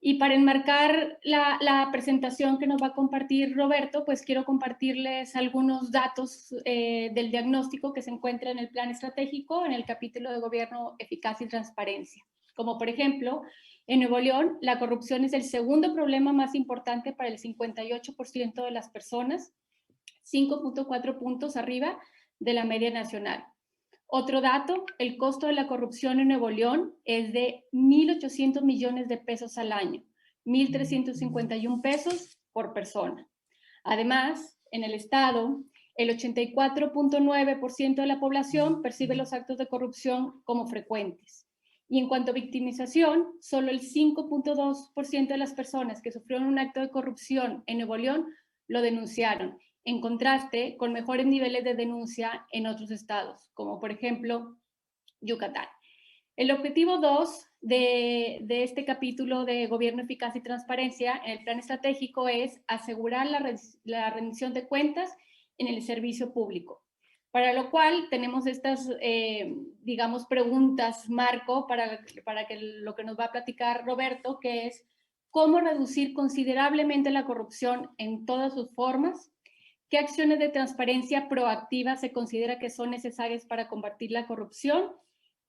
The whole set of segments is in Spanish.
Y para enmarcar la presentación que nos va a compartir Roberto, pues quiero compartirles algunos datos del diagnóstico que se encuentra en el plan estratégico en el capítulo de Gobierno, Eficacia y Transparencia. Como por ejemplo, en Nuevo León, la corrupción es el segundo problema más importante para el 58% de las personas, 5.4 puntos arriba de la media nacional. Otro dato, el costo de la corrupción en Nuevo León es de 1.800 millones de pesos al año, 1.351 pesos por persona. Además, en el estado, el 84.9% de la población percibe los actos de corrupción como frecuentes. Y en cuanto a victimización, solo el 5.2% de las personas que sufrieron un acto de corrupción en Nuevo León lo denunciaron, en contraste con mejores niveles de denuncia en otros estados, como por ejemplo Yucatán. El objetivo 2 de este capítulo de Gobierno, Eficacia y Transparencia en el plan estratégico es asegurar la rendición de cuentas en el servicio público, para lo cual tenemos estas, digamos, preguntas marco para que lo que nos va a platicar Roberto, que es cómo reducir considerablemente la corrupción en todas sus formas. ¿Qué acciones de transparencia proactiva se considera que son necesarias para combatir la corrupción?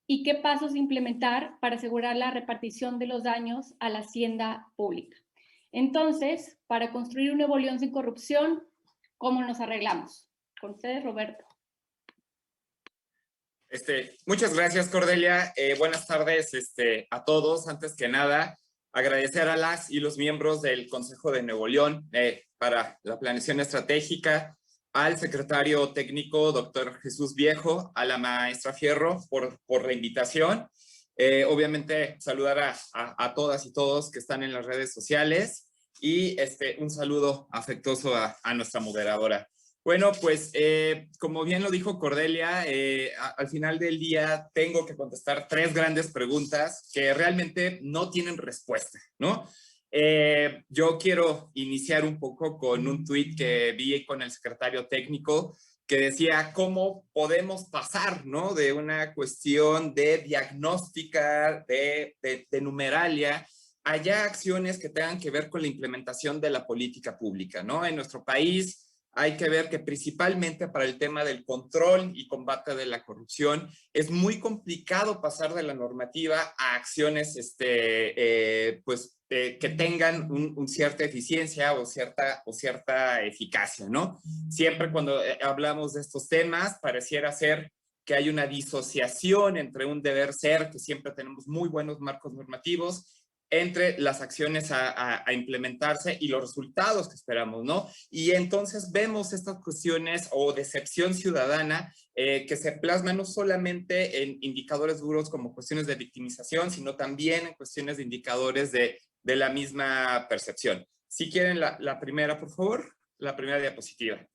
¿Y qué pasos implementar para asegurar la repartición de los daños a la hacienda pública? Entonces, para construir un Nuevo León sin corrupción, ¿cómo nos arreglamos? Con ustedes, Roberto. Muchas gracias, Cordelia. Buenas tardes a todos. Antes que nada, agradecer a las y los miembros del Consejo de Nuevo León para la planeación estratégica, al secretario técnico, doctor Jesús Viejo, a la maestra Fierro por la invitación. Obviamente, saludar a todas y todos que están en las redes sociales y un saludo afectuoso a nuestra moderadora. Bueno, pues como bien lo dijo Cordelia, al final del día tengo que contestar 3 grandes preguntas que realmente no tienen respuesta, ¿no? Yo quiero iniciar un poco con un tuit que vi con el secretario técnico que decía cómo podemos pasar, ¿no? De una cuestión de diagnóstica, de numeralia, allá acciones que tengan que ver con la implementación de la política pública, ¿no? En nuestro país hay que ver que principalmente para el tema del control y combate de la corrupción es muy complicado pasar de la normativa a acciones que tengan un cierta eficiencia o cierta eficacia, ¿no? Siempre cuando hablamos de estos temas pareciera ser que hay una disociación entre un deber ser, que siempre tenemos muy buenos marcos normativos, entre las acciones a implementarse y los resultados que esperamos, ¿no? Y entonces vemos estas cuestiones o decepción ciudadana que se plasman no solamente en indicadores duros como cuestiones de victimización, sino también en cuestiones de indicadores de la misma percepción. Si quieren la primera, por favor, la primera diapositiva.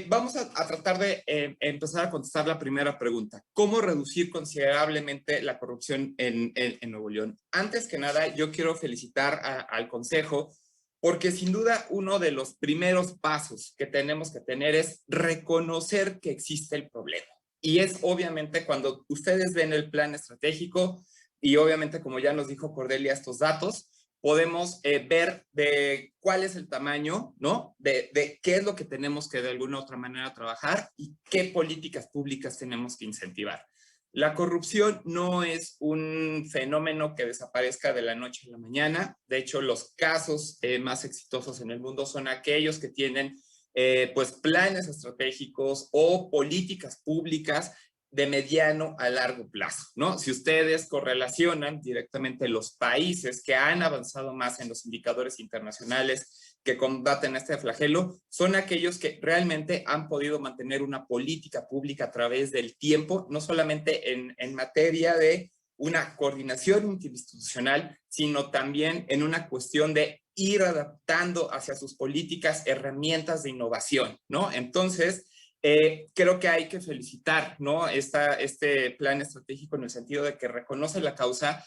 Vamos a tratar de empezar a contestar la primera pregunta. ¿Cómo reducir considerablemente la corrupción en Nuevo León? Antes que nada, yo quiero felicitar al Consejo porque sin duda uno de los primeros pasos que tenemos que tener es reconocer que existe el problema. Y es obviamente cuando ustedes ven el plan estratégico y obviamente como ya nos dijo Cordelia estos datos, podemos ver de cuál es el tamaño, ¿no? De qué es lo que tenemos que de alguna u otra manera trabajar y qué políticas públicas tenemos que incentivar. La corrupción no es un fenómeno que desaparezca de la noche a la mañana. De hecho, los casos más exitosos en el mundo son aquellos que tienen pues planes estratégicos o políticas públicas de mediano a largo plazo, ¿no? Si ustedes correlacionan directamente los países que han avanzado más en los indicadores internacionales que combaten este flagelo, son aquellos que realmente han podido mantener una política pública a través del tiempo, no solamente en materia de una coordinación interinstitucional, sino también en una cuestión de ir adaptando hacia sus políticas herramientas de innovación, ¿no? Entonces, creo que hay que felicitar, ¿no? Este plan estratégico en el sentido de que reconoce la causa,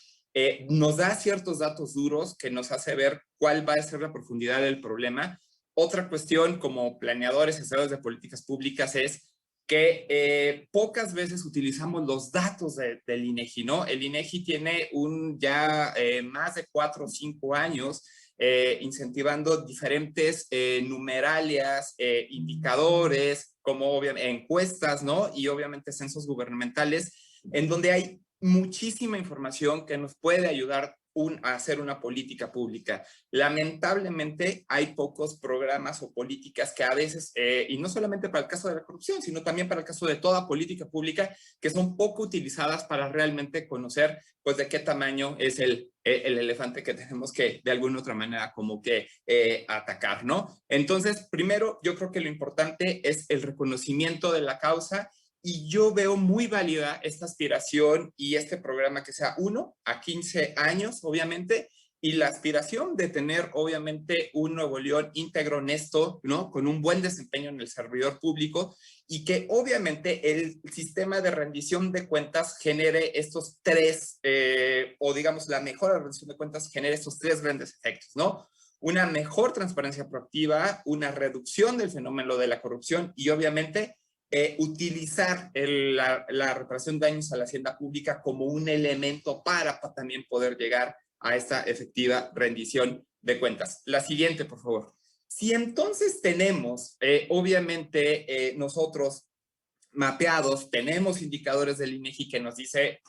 nos da ciertos datos duros que nos hace ver cuál va a ser la profundidad del problema. Otra cuestión como planeadores y hacedores de políticas públicas es que pocas veces utilizamos los datos del INEGI, ¿no? El INEGI tiene ya más de 4 o 5 años incentivando diferentes numeralias, indicadores, como encuestas, ¿no? Y obviamente censos gubernamentales, en donde hay muchísima información que nos puede ayudar a hacer una política pública. Lamentablemente hay pocos programas o políticas que a veces, y no solamente para el caso de la corrupción, sino también para el caso de toda política pública, que son poco utilizadas para realmente conocer pues de qué tamaño es el elefante que tenemos que de alguna otra manera como que atacar, ¿no? Entonces, primero, yo creo que lo importante es el reconocimiento de la causa. Y yo veo muy válida esta aspiración y este programa que sea 1 a 15 años, obviamente, y la aspiración de tener, obviamente, un Nuevo León íntegro, honesto, ¿no? Con un buen desempeño en el servidor público y que, obviamente, el sistema de rendición de cuentas genere estos tres, o digamos, la mejor rendición de cuentas genere estos tres grandes efectos, ¿no? Una mejor transparencia proactiva, una reducción del fenómeno de la corrupción y, obviamente, utilizar la reparación de daños a la hacienda pública como un elemento para también poder llegar a esta efectiva rendición de cuentas. La siguiente, por favor. Si entonces tenemos, obviamente, nosotros mapeados, tenemos indicadores del INEGI que nos dice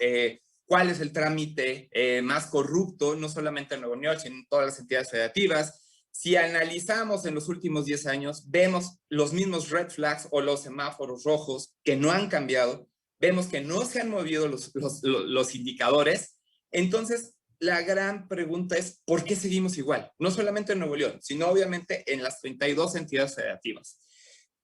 cuál es el trámite más corrupto, no solamente en Nuevo León, sino en todas las entidades federativas. Si analizamos en los últimos 10 años, vemos los mismos red flags o los semáforos rojos que no han cambiado, vemos que no se han movido los indicadores. Entonces, la gran pregunta es, ¿por qué seguimos igual? No solamente en Nuevo León, sino obviamente en las 32 entidades federativas.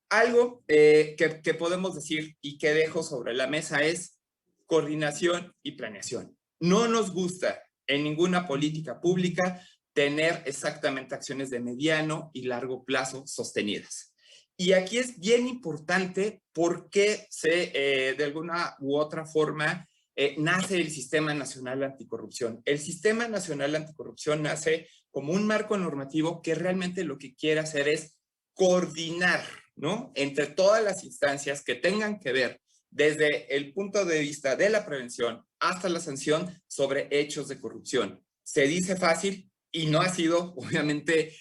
Algo que podemos decir y que dejo sobre la mesa es coordinación y planeación. No nos gusta en ninguna política pública tener exactamente acciones de mediano y largo plazo sostenidas. Y aquí es bien importante porque de alguna u otra forma, nace el Sistema Nacional Anticorrupción. El Sistema Nacional Anticorrupción nace como un marco normativo que realmente lo que quiere hacer es coordinar, ¿no? Entre todas las instancias que tengan que ver desde el punto de vista de la prevención hasta la sanción sobre hechos de corrupción. Se dice fácil, y no ha sido, obviamente,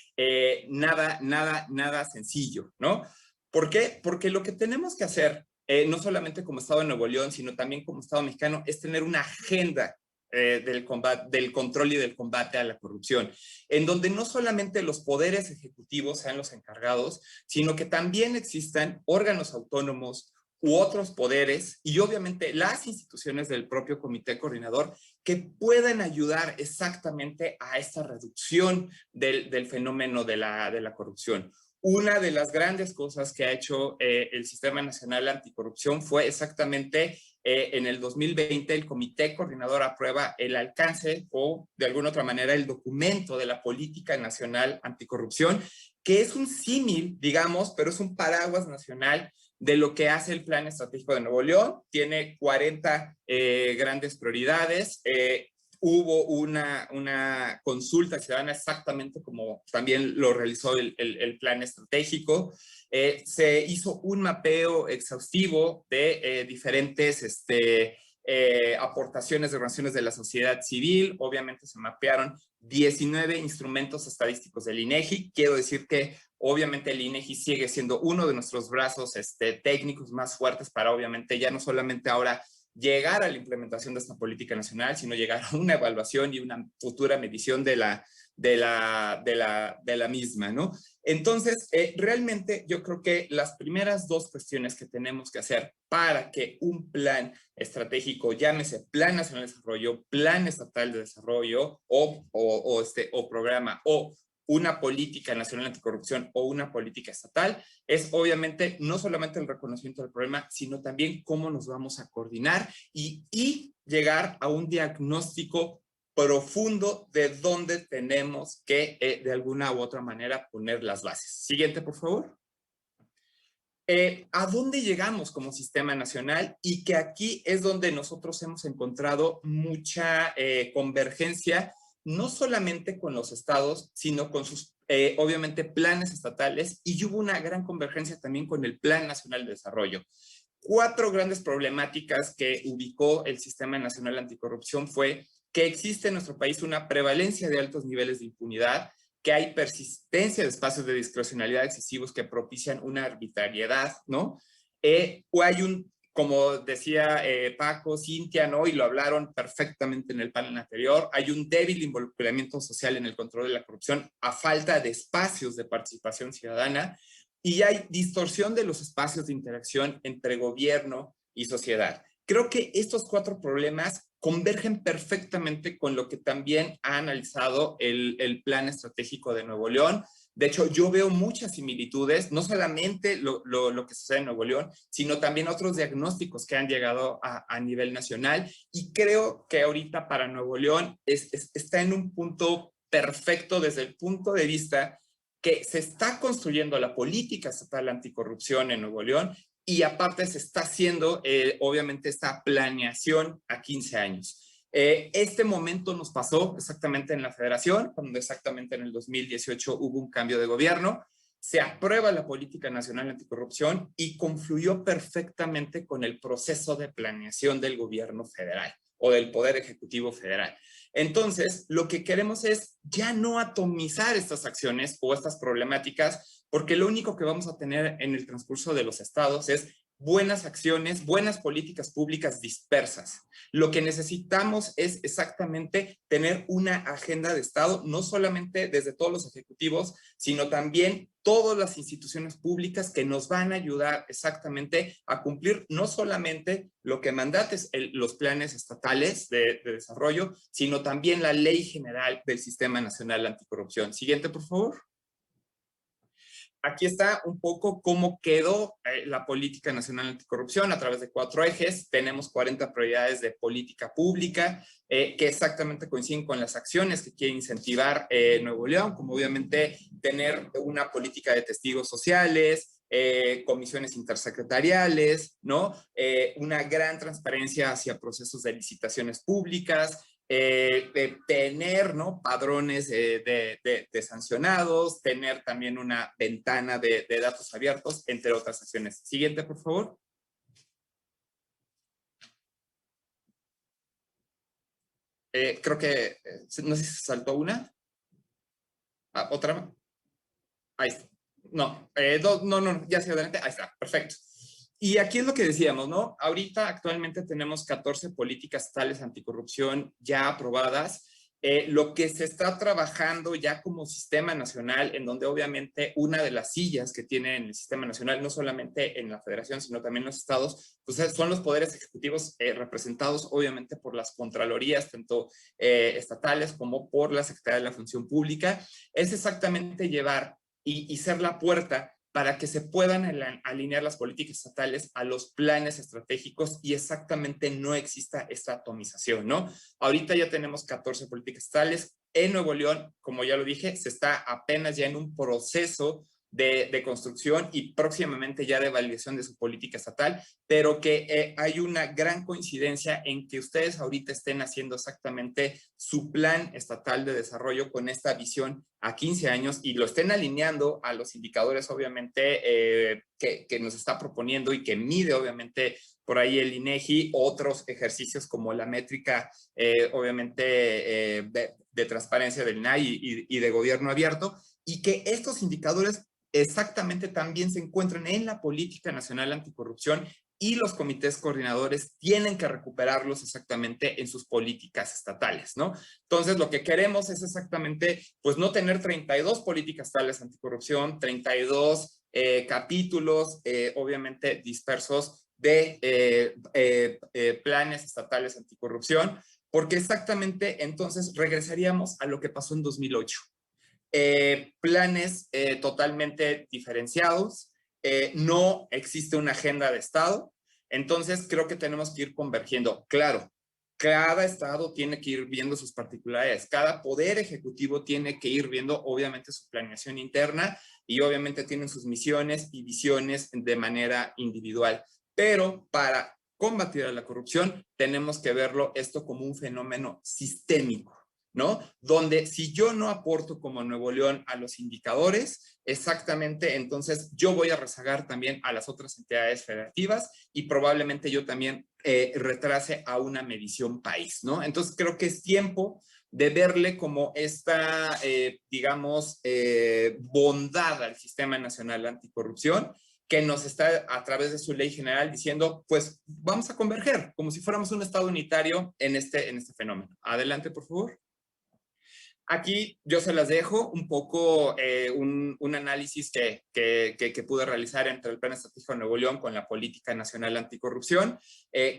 nada sencillo, ¿no? ¿Por qué? Porque lo que tenemos que hacer, no solamente como Estado de Nuevo León, sino también como Estado mexicano, es tener una agenda del control y del combate a la corrupción, en donde no solamente los poderes ejecutivos sean los encargados, sino que también existan órganos autónomos u otros poderes y obviamente las instituciones del propio comité coordinador que puedan ayudar exactamente a esta reducción del fenómeno de la corrupción. Una de las grandes cosas que ha hecho el Sistema Nacional Anticorrupción fue exactamente en el 2020 el Comité Coordinador aprueba el alcance o de alguna otra manera el documento de la Política Nacional Anticorrupción, que es un símil, digamos, pero es un paraguas nacional de lo que hace el Plan Estratégico de Nuevo León. Tiene 40 grandes prioridades. Hubo una consulta ciudadana exactamente como también lo realizó el plan estratégico. Se hizo un mapeo exhaustivo de diferentes aportaciones de organizaciones de la sociedad civil. Obviamente se mapearon 19 instrumentos estadísticos del INEGI. Quiero decir que obviamente el INEGI sigue siendo uno de nuestros brazos técnicos más fuertes para obviamente ya no solamente ahora llegar a la implementación de esta política nacional, sino llegar a una evaluación y una futura medición de la misma, ¿no? Entonces, realmente yo creo que las primeras dos cuestiones que tenemos que hacer para que un plan estratégico, llámese Plan Nacional de Desarrollo, Plan Estatal de Desarrollo o programa o una política nacional anticorrupción o una política estatal, es obviamente no solamente el reconocimiento del problema, sino también cómo nos vamos a coordinar y llegar a un diagnóstico profundo de dónde tenemos que de alguna u otra manera poner las bases. Siguiente, por favor. ¿A dónde llegamos como sistema nacional? Y que aquí es donde nosotros hemos encontrado mucha convergencia, no solamente con los estados, sino con sus, obviamente, planes estatales, y hubo una gran convergencia también con el Plan Nacional de Desarrollo. 4 grandes problemáticas que ubicó el Sistema Nacional Anticorrupción fue que existe en nuestro país una prevalencia de altos niveles de impunidad, que hay persistencia de espacios de discrecionalidad excesivos que propician una arbitrariedad, ¿no? O hay como decía Paco, Cintia, ¿no? Y lo hablaron perfectamente en el panel anterior, hay un débil involucramiento social en el control de la corrupción a falta de espacios de participación ciudadana, y hay distorsión de los espacios de interacción entre gobierno y sociedad. Creo que estos 4 problemas convergen perfectamente con lo que también ha analizado el Plan Estratégico de Nuevo León. De hecho, yo veo muchas similitudes, no solamente lo que sucede en Nuevo León, sino también otros diagnósticos que han llegado a nivel nacional. Y creo que ahorita para Nuevo León está en un punto perfecto desde el punto de vista que se está construyendo la política estatal anticorrupción en Nuevo León, y aparte se está haciendo, obviamente, esta planeación a 15 años. Este momento nos pasó exactamente en la Federación, cuando exactamente en el 2018 hubo un cambio de gobierno, se aprueba la Política Nacional Anticorrupción y confluyó perfectamente con el proceso de planeación del gobierno federal o del Poder Ejecutivo Federal. Entonces, lo que queremos es ya no atomizar estas acciones o estas problemáticas, porque lo único que vamos a tener en el transcurso de los estados es buenas acciones, buenas políticas públicas dispersas. Lo que necesitamos es exactamente tener una agenda de Estado, no solamente desde todos los ejecutivos, sino también todas las instituciones públicas que nos van a ayudar exactamente a cumplir no solamente lo que mandates los planes estatales de desarrollo, sino también la Ley General del Sistema Nacional Anticorrupción. Siguiente, por favor. Aquí está un poco cómo quedó la Política Nacional Anticorrupción a través de 4 ejes. Tenemos 40 prioridades de política pública que exactamente coinciden con las acciones que quiere incentivar Nuevo León, como obviamente tener una política de testigos sociales, comisiones intersecretariales, ¿no? Una gran transparencia hacia procesos de licitaciones públicas, de tener, ¿no?, padrones de sancionados, tener también una ventana de datos abiertos, entre otras acciones. Siguiente, por favor. Creo que, no sé si se saltó una. ¿Otra? Ahí está. No, no, ya hacia adelante. Ahí está, perfecto. Y aquí es lo que decíamos, ¿no? Ahorita actualmente tenemos 14 políticas estatales anticorrupción ya aprobadas. Lo que se está trabajando ya como sistema nacional, en donde obviamente una de las sillas que tiene en el sistema nacional, no solamente en la federación, sino también en los estados, pues son los poderes ejecutivos representados obviamente por las contralorías, tanto estatales como por la Secretaría de la Función Pública. Es exactamente llevar y ser la puerta para que se puedan alinear las políticas estatales a los planes estratégicos y exactamente no exista esta atomización, ¿no? Ahorita ya tenemos 14 políticas estatales. En Nuevo León, como ya lo dije, se está apenas ya en un proceso de construcción y próximamente ya de validación de su política estatal, pero que hay una gran coincidencia en que ustedes ahorita estén haciendo exactamente su plan estatal de desarrollo con esta visión a 15 años y lo estén alineando a los indicadores, obviamente, que nos está proponiendo y que mide, obviamente, por ahí el INEGI, otros ejercicios como la métrica, obviamente, de transparencia del INAI y de gobierno abierto, y que estos indicadores exactamente también se encuentran en la Política Nacional Anticorrupción y los comités coordinadores tienen que recuperarlos exactamente en sus políticas estatales, ¿no? Entonces, lo que queremos es exactamente, pues, no tener 32 políticas estatales anticorrupción, 32 capítulos, obviamente dispersos de planes estatales anticorrupción, porque exactamente entonces regresaríamos a lo que pasó en 2008. Planes totalmente diferenciados, no existe una agenda de Estado, entonces creo que tenemos que ir convergiendo. Claro, cada Estado tiene que ir viendo sus particularidades, cada poder ejecutivo tiene que ir viendo obviamente su planeación interna y obviamente tienen sus misiones y visiones de manera individual, pero para combatir a la corrupción tenemos que verlo esto como un fenómeno sistémico. ¿no? Donde si yo no aporto como Nuevo León a los indicadores, exactamente, entonces yo voy a rezagar también a las otras entidades federativas y probablemente yo también retrase a una medición país, ¿no? Entonces creo que es tiempo de verle como esta, digamos, bondad al Sistema Nacional Anticorrupción, que nos está a través de su ley general diciendo, pues vamos a converger, como si fuéramos un Estado unitario en este fenómeno. Adelante, por favor. Aquí yo se las dejo un poco un análisis que pude realizar entre el Plan Estratégico de Nuevo León con la Política Nacional Anticorrupción,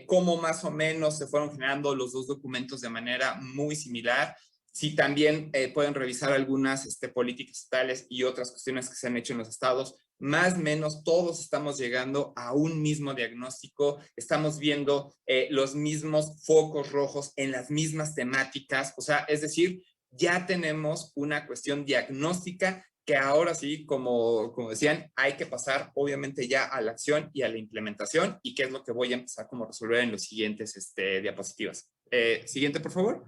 cómo más o menos se fueron generando los dos documentos de manera muy similar. Si también pueden revisar algunas políticas estatales y otras cuestiones que se han hecho en los estados, más o menos todos estamos llegando a un mismo diagnóstico, estamos viendo los mismos focos rojos en las mismas temáticas, o sea, es decir, ya tenemos una cuestión diagnóstica que ahora sí, como decían, hay que pasar obviamente ya a la acción y a la implementación, y qué es lo que voy a empezar como a resolver en los siguientes diapositivas. Siguiente, por favor.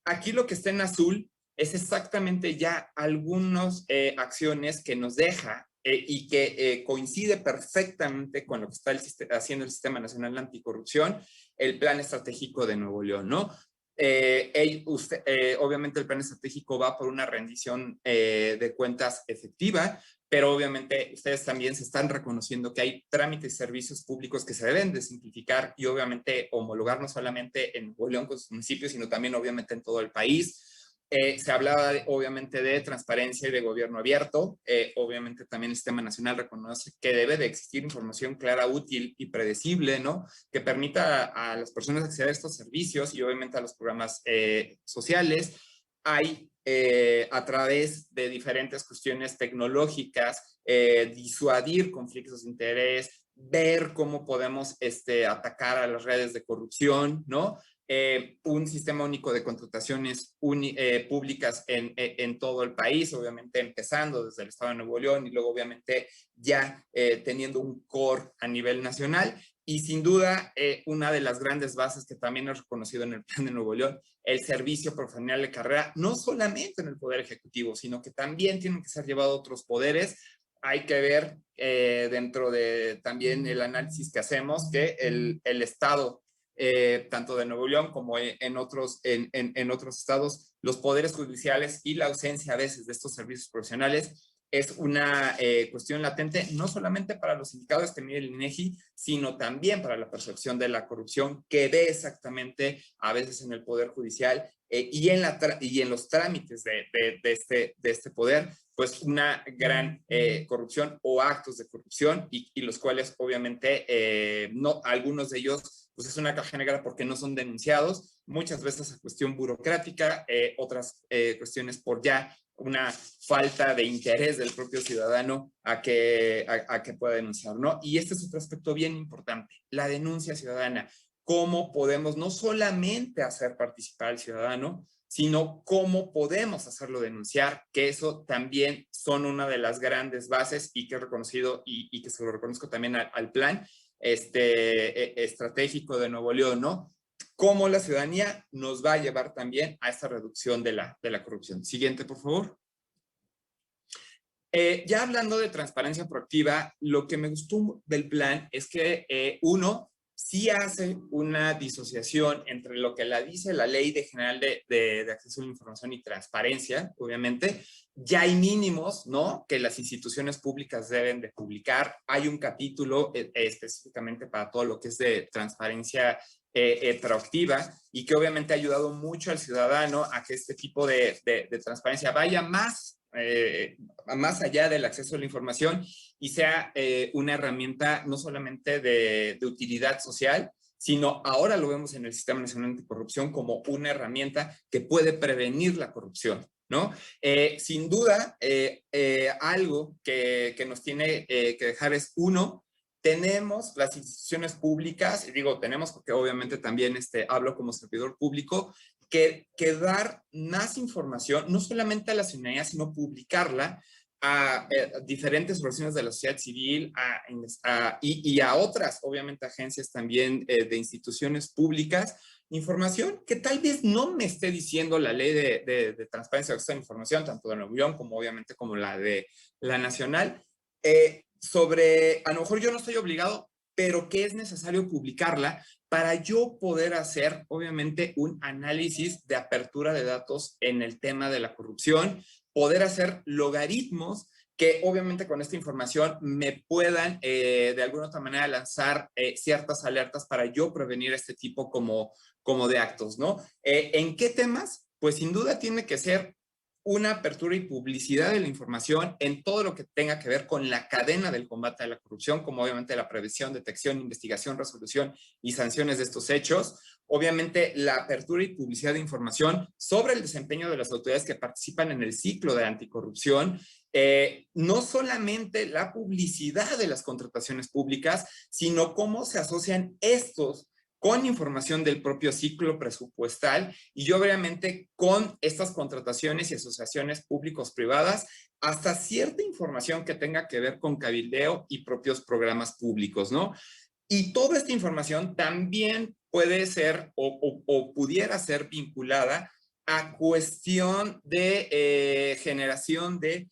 Aquí lo que está en azul es exactamente ya algunas acciones que nos deja y que coincide perfectamente con lo que está haciendo el Sistema Nacional Anticorrupción, el Plan Estratégico de Nuevo León, ¿no? Obviamente el plan estratégico va por una rendición de cuentas efectiva, pero obviamente ustedes también se están reconociendo que hay trámites y servicios públicos que se deben de simplificar y obviamente homologar no solamente en Nuevo León con sus municipios, sino también obviamente en todo el país. Se hablaba obviamente de transparencia y de gobierno abierto. Obviamente también el Sistema Nacional reconoce que debe de existir información clara, útil y predecible, ¿no? Que permita a las personas acceder a estos servicios y obviamente a los programas sociales. Hay a través de diferentes cuestiones tecnológicas, disuadir conflictos de interés, ver cómo podemos atacar a las redes de corrupción, ¿no? Un sistema único de contrataciones públicas en todo el país, obviamente empezando desde el Estado de Nuevo León y luego obviamente ya teniendo un core a nivel nacional. Y sin duda, una de las grandes bases que también es reconocido en el Plan de Nuevo León, el servicio profesional de carrera, no solamente en el Poder Ejecutivo, sino que también tienen que ser llevados a otros poderes. Hay que ver dentro de también el análisis que hacemos que el Estado, tanto de Nuevo León como en otros estados, los poderes judiciales y la ausencia a veces de estos servicios profesionales es una cuestión latente, no solamente para los indicadores que mide el INEGI, sino también para la percepción de la corrupción que ve exactamente a veces en el Poder Judicial y en los trámites de este poder, pues una gran corrupción o actos de corrupción y los cuales obviamente no, algunos de ellos pues es una caja negra porque no son denunciados, muchas veces a cuestión burocrática, otras cuestiones por ya una falta de interés del propio ciudadano a que pueda denunciar, ¿no? Y este es otro aspecto bien importante, la denuncia ciudadana. ¿Cómo podemos no solamente hacer participar al ciudadano, sino cómo podemos hacerlo denunciar? Que eso también son una de las grandes bases y que he reconocido y que se lo reconozco también al plan estratégico de Nuevo León, ¿no? Cómo la ciudadanía nos va a llevar también a esta reducción de la corrupción. Siguiente, por favor. Ya hablando de transparencia proactiva, lo que me gustó del plan es que uno sí hace una disociación entre lo que dice la Ley General de Acceso a la Información y Transparencia, obviamente. Ya hay mínimos, ¿no?, que las instituciones públicas deben de publicar. Hay un capítulo específicamente para todo lo que es de transparencia proactiva y que obviamente ha ayudado mucho al ciudadano a que este tipo de transparencia vaya más allá del acceso a la información y sea una herramienta no solamente de utilidad social, sino ahora lo vemos en el Sistema Nacional Anticorrupción como una herramienta que puede prevenir la corrupción, ¿no? Sin duda, algo que nos tiene que dejar es, uno, tenemos las instituciones públicas, y digo tenemos porque obviamente también hablo como servidor público, que dar más información, no solamente a la ciudadanía, sino publicarla a diferentes versiones de la sociedad civil y a otras, obviamente, agencias también de instituciones públicas, información que tal vez no me esté diciendo la ley de transparencia de acceso a la información, tanto de Nuevo León como obviamente como la de la nacional, sobre, a lo mejor yo no estoy obligado, pero que es necesario publicarla para yo poder hacer, obviamente, un análisis de apertura de datos en el tema de la corrupción, poder hacer logaritmos que obviamente con esta información me puedan de alguna otra manera lanzar ciertas alertas para yo prevenir este tipo como de actos, ¿no? ¿En qué temas? Pues sin duda tiene que ser una apertura y publicidad de la información en todo lo que tenga que ver con la cadena del combate a la corrupción, como obviamente la prevención, detección, investigación, resolución y sanciones de estos hechos. Obviamente la apertura y publicidad de información sobre el desempeño de las autoridades que participan en el ciclo de anticorrupción, no solamente la publicidad de las contrataciones públicas, sino cómo se asocian estos con información del propio ciclo presupuestal y obviamente con estas contrataciones y asociaciones públicos-privadas, hasta cierta información que tenga que ver con cabildeo y propios programas públicos, ¿no? Y toda esta información también puede ser o pudiera ser vinculada a cuestión de generación de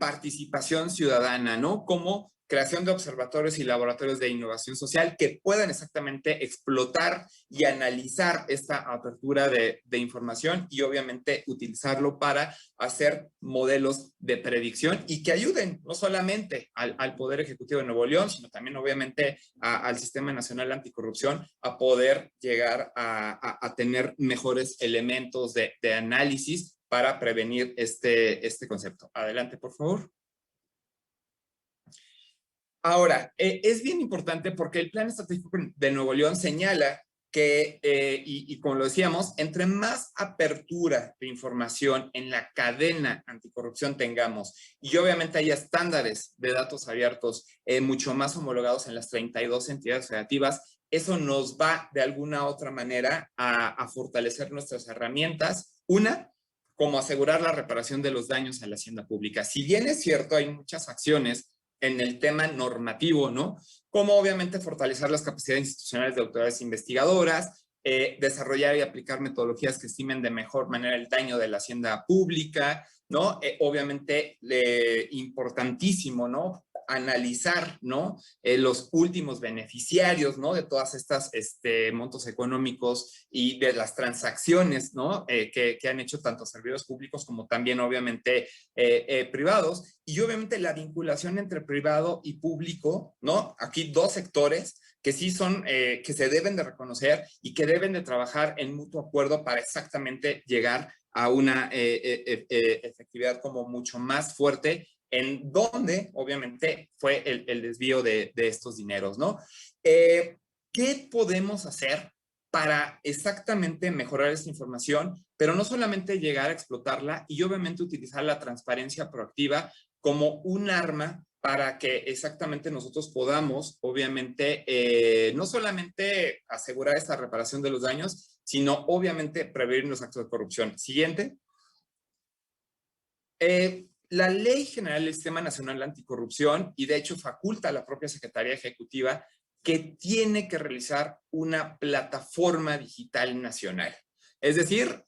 participación ciudadana, ¿no? Como creación de observatorios y laboratorios de innovación social que puedan exactamente explotar y analizar esta apertura de información y obviamente utilizarlo para hacer modelos de predicción y que ayuden no solamente al Poder Ejecutivo de Nuevo León, sino también obviamente al Sistema Nacional Anticorrupción a poder llegar a tener mejores elementos de análisis para prevenir este concepto. Adelante, por favor. Ahora, es bien importante porque el Plan Estratégico de Nuevo León señala que, y como lo decíamos, entre más apertura de información en la cadena anticorrupción tengamos y obviamente haya estándares de datos abiertos mucho más homologados en las 32 entidades federativas, eso nos va de alguna otra manera a fortalecer nuestras herramientas. Una, como asegurar la reparación de los daños a la hacienda pública. Si bien es cierto, hay muchas acciones en el tema normativo, ¿no? Como obviamente fortalecer las capacidades institucionales de autoridades investigadoras, desarrollar y aplicar metodologías que estimen de mejor manera el daño de la hacienda pública, ¿no? Obviamente, importantísimo, ¿no? Analizar, ¿no? Los últimos beneficiarios, ¿no? De todas estas montos económicos y de las transacciones, ¿no? Que han hecho tanto servidores públicos como también, obviamente, privados. Y obviamente la vinculación entre privado y público, ¿no? Aquí dos sectores que sí son, que se deben de reconocer y que deben de trabajar en mutuo acuerdo para exactamente llegar a una efectividad como mucho más fuerte en donde obviamente fue el desvío de estos dineros, ¿no? ¿Qué podemos hacer para exactamente mejorar esta información, pero no solamente llegar a explotarla y obviamente utilizar la transparencia proactiva como un arma para que exactamente nosotros podamos, obviamente, no solamente asegurar esta reparación de los daños, sino obviamente prevenir los actos de corrupción? Siguiente. La Ley General del Sistema Nacional Anticorrupción, y de hecho faculta a la propia Secretaría Ejecutiva, que tiene que realizar una plataforma digital nacional. Es decir,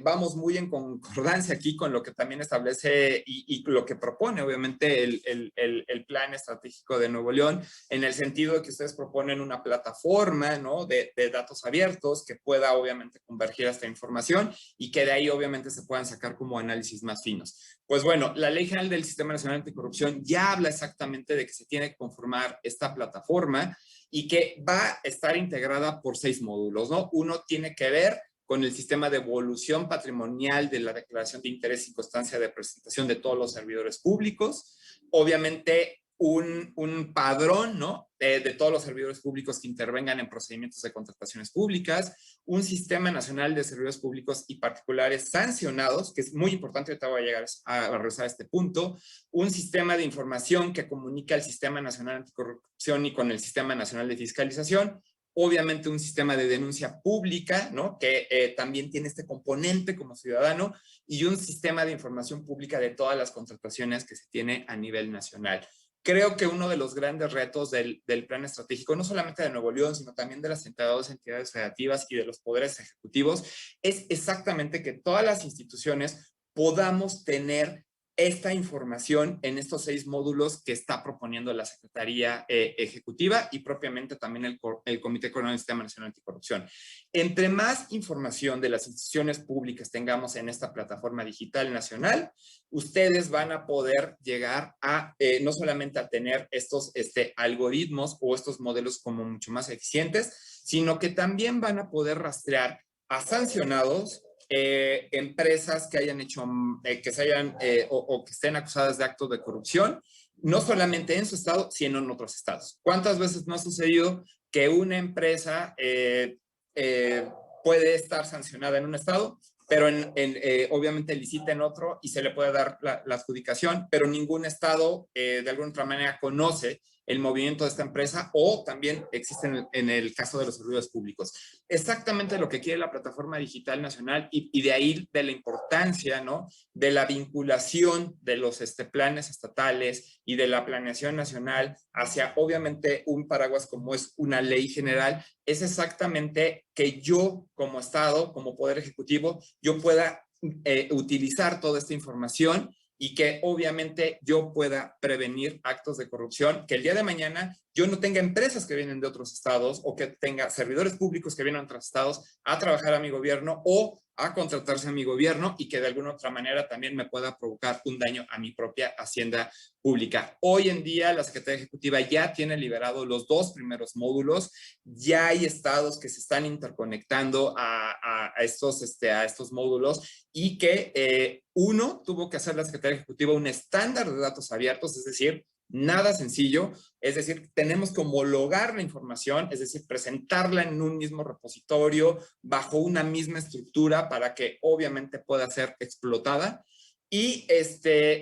vamos muy en concordancia aquí con lo que también establece y lo que propone, obviamente, el Plan Estratégico de Nuevo León, en el sentido de que ustedes proponen una plataforma, ¿no? de datos abiertos que pueda, obviamente, convergir esta información y que de ahí, obviamente, se puedan sacar como análisis más finos. Pues bueno, la Ley General del Sistema Nacional Anticorrupción ya habla exactamente de que se tiene que conformar esta plataforma y que va a estar integrada por 6 módulos, ¿no? Uno tiene que ver con el sistema de evolución patrimonial de la declaración de interés y constancia de presentación de todos los servidores públicos. Obviamente, un padrón, ¿no? De todos los servidores públicos que intervengan en procedimientos de contrataciones públicas, un sistema nacional de servidores públicos y particulares sancionados, que es muy importante, ahorita voy a llegar a regresar a este punto, un sistema de información que comunica el Sistema Nacional Anticorrupción y con el Sistema Nacional de Fiscalización, obviamente un sistema de denuncia pública, ¿no? Que también tiene este componente como ciudadano, y un sistema de información pública de todas las contrataciones que se tiene a nivel nacional. Creo que uno de los grandes retos del plan estratégico, no solamente de Nuevo León, sino también de las 32 entidades federativas y de los poderes ejecutivos, es exactamente que todas las instituciones podamos tener esta información en estos 6 módulos que está proponiendo la Secretaría Ejecutiva y propiamente también el Comité Coordinador del Sistema Nacional Anticorrupción. Entre más información de las instituciones públicas tengamos en esta plataforma digital nacional, ustedes van a poder llegar a no solamente a tener estos algoritmos o estos modelos como mucho más eficientes, sino que también van a poder rastrear a sancionados, empresas que hayan hecho, que se hayan o que estén acusadas de actos de corrupción, no solamente en su estado, sino en otros estados. ¿Cuántas veces no ha sucedido que una empresa puede estar sancionada en un estado, pero obviamente licita en otro y se le puede dar la adjudicación, pero ningún estado de alguna otra manera conoce el movimiento de esta empresa o también existe en el caso de los servidores públicos? Exactamente lo que quiere la Plataforma Digital Nacional y de ahí de la importancia, ¿no?, de la vinculación de los planes estatales y de la planeación nacional hacia obviamente un paraguas como es una ley general, es exactamente que yo como Estado, como Poder Ejecutivo, yo pueda utilizar toda esta información y que obviamente yo pueda prevenir actos de corrupción, que el día de mañana yo no tenga empresas que vienen de otros estados o que tenga servidores públicos que vienen de otros estados a trabajar a mi gobierno o a contratarse a mi gobierno y que de alguna otra manera también me pueda provocar un daño a mi propia hacienda pública. Hoy en día la Secretaría Ejecutiva ya tiene liberado los 2 primeros módulos, ya hay estados que se están interconectando a estos módulos y que uno tuvo que hacer la Secretaría Ejecutiva un estándar de datos abiertos, es decir, nada sencillo, es decir, tenemos que homologar la información, es decir, presentarla en un mismo repositorio, bajo una misma estructura para que obviamente pueda ser explotada. Y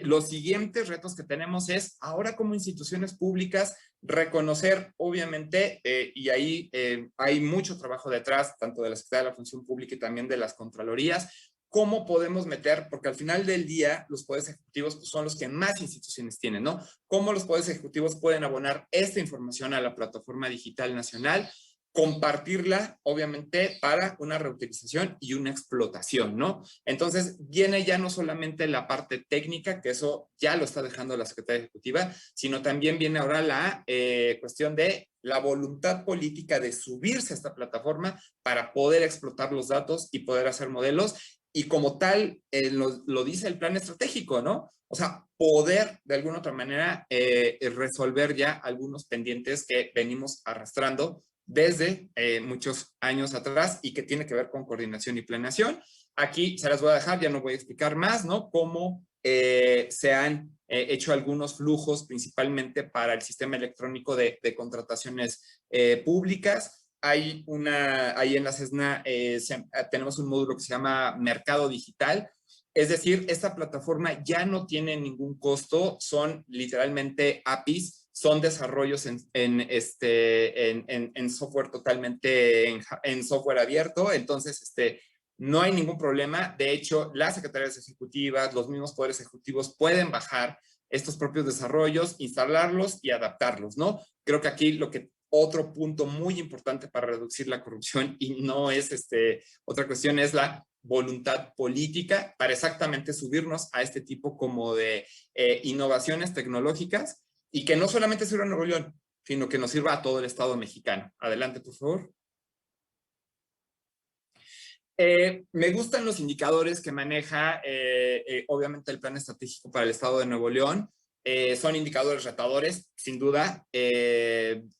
los siguientes retos que tenemos es ahora como instituciones públicas reconocer obviamente, y ahí hay mucho trabajo detrás, tanto de la Secretaría de la Función Pública y también de las Contralorías, cómo podemos meter, porque al final del día los poderes ejecutivos pues, son los que más instituciones tienen, ¿no? Cómo los poderes ejecutivos pueden abonar esta información a la plataforma digital nacional, compartirla, obviamente, para una reutilización y una explotación, ¿no? Entonces, viene ya no solamente la parte técnica, que eso ya lo está dejando la Secretaría Ejecutiva, sino también viene ahora la cuestión de la voluntad política de subirse a esta plataforma para poder explotar los datos y poder hacer modelos. Y como tal, lo dice el plan estratégico, ¿no? O sea, poder de alguna otra manera resolver ya algunos pendientes que venimos arrastrando desde muchos años atrás y que tiene que ver con coordinación y planeación. Aquí se las voy a dejar, ya no voy a explicar más, ¿no? Cómo se han hecho algunos flujos principalmente para el sistema electrónico de contrataciones públicas. Ahí en la CESNA tenemos un módulo que se llama Mercado Digital. Es decir, esta plataforma ya no tiene ningún costo, son literalmente APIs, son desarrollos en software totalmente, en software abierto, entonces no hay ningún problema. De hecho, las secretarías ejecutivas, los mismos poderes ejecutivos pueden bajar estos propios desarrollos, instalarlos y adaptarlos, ¿no? Creo que aquí otro punto muy importante para reducir la corrupción y no es otra cuestión, es la voluntad política para exactamente subirnos a este tipo como de innovaciones tecnológicas y que no solamente sirva a Nuevo León, sino que nos sirva a todo el Estado mexicano. Adelante, por favor. Me gustan los indicadores que maneja, obviamente, el plan estratégico para el Estado de Nuevo León. Son indicadores retadores, sin duda.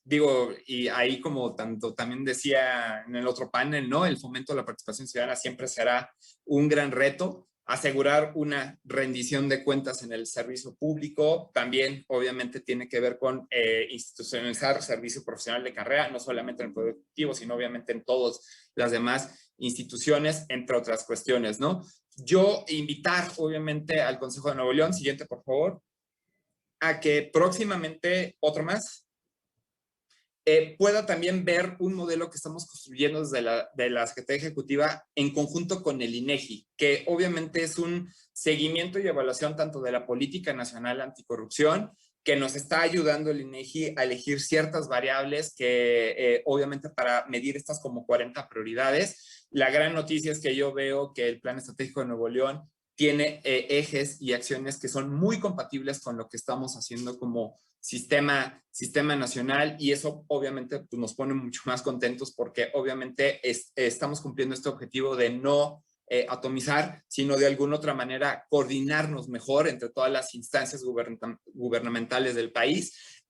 Digo, y ahí como tanto también decía en el otro panel, ¿no? El fomento de la participación ciudadana siempre será un gran reto. Asegurar una rendición de cuentas en el servicio público también obviamente tiene que ver con institucionalizar servicio profesional de carrera, no solamente en el Poder Ejecutivo, sino obviamente en todas las demás instituciones, entre otras cuestiones, ¿no? Yo invitar obviamente al Consejo de Nuevo León, siguiente por favor, a que próximamente, otro más, pueda también ver un modelo que estamos construyendo desde de la Secretaría Ejecutiva en conjunto con el INEGI, que obviamente es un seguimiento y evaluación tanto de la política nacional anticorrupción, que nos está ayudando el INEGI a elegir ciertas variables que obviamente para medir estas como 40 prioridades. La gran noticia es que yo veo que el Plan Estratégico de Nuevo León tiene ejes y acciones que son muy compatibles con lo que estamos haciendo como sistema nacional, y eso obviamente pues, nos pone mucho más contentos porque obviamente estamos cumpliendo este objetivo de no atomizar, sino de alguna otra manera coordinarnos mejor entre todas las instancias gubernamentales del país.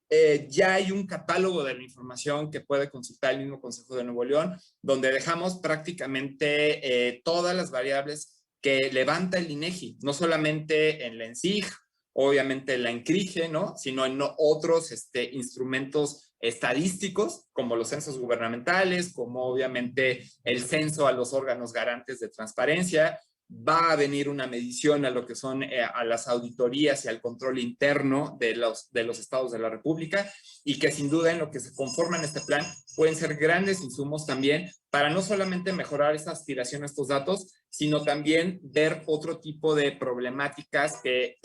Ya hay un catálogo de la información que puede consultar el mismo Consejo de Nuevo León, donde dejamos prácticamente todas las variables que levanta el INEGI, no solamente en la ENSIG, obviamente en la ENCRIGE, ¿no? Sino en otros instrumentos estadísticos, como los censos gubernamentales, como obviamente el censo a los órganos garantes de transparencia. Va a venir una medición a lo que son a las auditorías y al control interno de los estados de la República, y que sin duda en lo que se conforma en este plan pueden ser grandes insumos también para no solamente mejorar esta aspiración a estos datos, sino también ver otro tipo de problemáticas que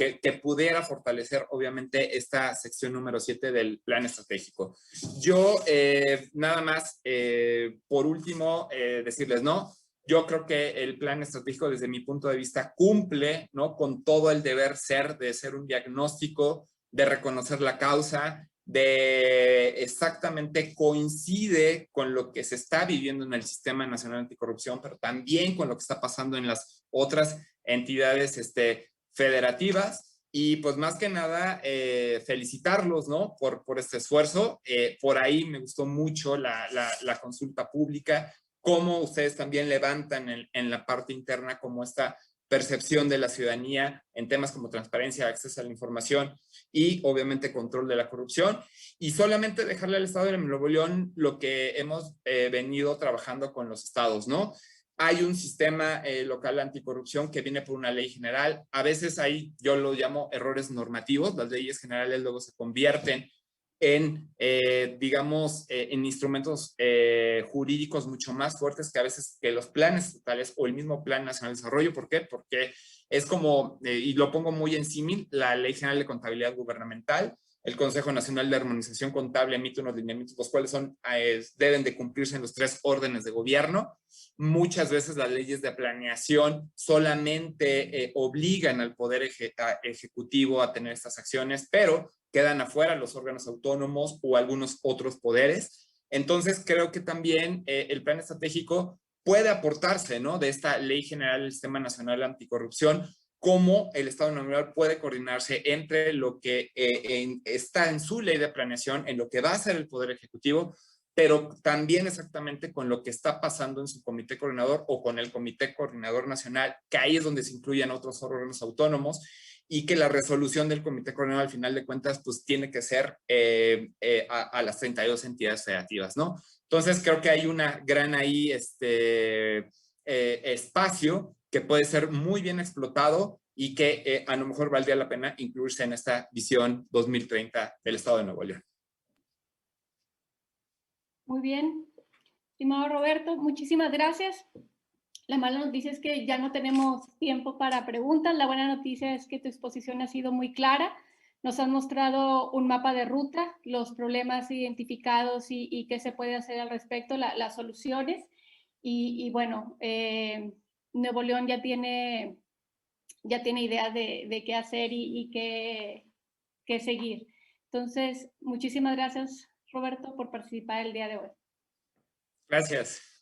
pudiera fortalecer obviamente esta sección número 7 del plan estratégico. Yo nada más, por último, decirles, ¿no? Yo creo que el plan estratégico desde mi punto de vista cumple, ¿no? Con todo el deber ser de ser un diagnóstico, de reconocer la causa, de exactamente coincide con lo que se está viviendo en el Sistema Nacional Anticorrupción, pero también con lo que está pasando en las otras entidades federativas. Y pues más que nada, felicitarlos, ¿no? Por este esfuerzo. Por ahí me gustó mucho la consulta pública, cómo ustedes también levantan en la parte interna como esta percepción de la ciudadanía en temas como transparencia, acceso a la información y obviamente control de la corrupción. Y solamente dejarle al Estado de Nuevo León lo que hemos venido trabajando con los estados, ¿no? Hay un sistema local anticorrupción que viene por una ley general. A veces hay, yo lo llamo errores normativos. Las leyes generales luego se convierten en, digamos, en instrumentos jurídicos mucho más fuertes que a veces que los planes estatales o el mismo Plan Nacional de Desarrollo. ¿Por qué? Porque es como, y lo pongo muy en símil, la Ley General de Contabilidad Gubernamental. El Consejo Nacional de Armonización Contable emite unos lineamientos, los cuales deben de cumplirse en los 3 órdenes de gobierno. Muchas veces las leyes de planeación solamente obligan al Poder Ejecutivo a tener estas acciones, pero quedan afuera los órganos autónomos o algunos otros poderes. Entonces, creo que también el plan estratégico puede aportarse, ¿no? De esta Ley General del Sistema Nacional Anticorrupción, cómo el Estado Nacional puede coordinarse entre lo que está en su ley de planeación, en lo que va a ser el Poder Ejecutivo, pero también exactamente con lo que está pasando en su comité coordinador o con el Comité Coordinador Nacional, que ahí es donde se incluyen otros órganos autónomos, y que la resolución del comité coordinador al final de cuentas pues tiene que ser a las 32 entidades federativas, ¿no? Entonces creo que hay una gran ahí espacio que puede ser muy bien explotado y que a lo mejor valdría la pena incluirse en esta visión 2030 del Estado de Nuevo León. Muy bien, estimado Roberto, muchísimas gracias. La mala noticia es que ya no tenemos tiempo para preguntas. La buena noticia es que tu exposición ha sido muy clara. Nos has mostrado un mapa de ruta, los problemas identificados y qué se puede hacer al respecto, las soluciones. Y bueno, Nuevo León ya tiene idea de qué hacer y qué seguir. Entonces, muchísimas gracias, Roberto, por participar el día de hoy. Gracias.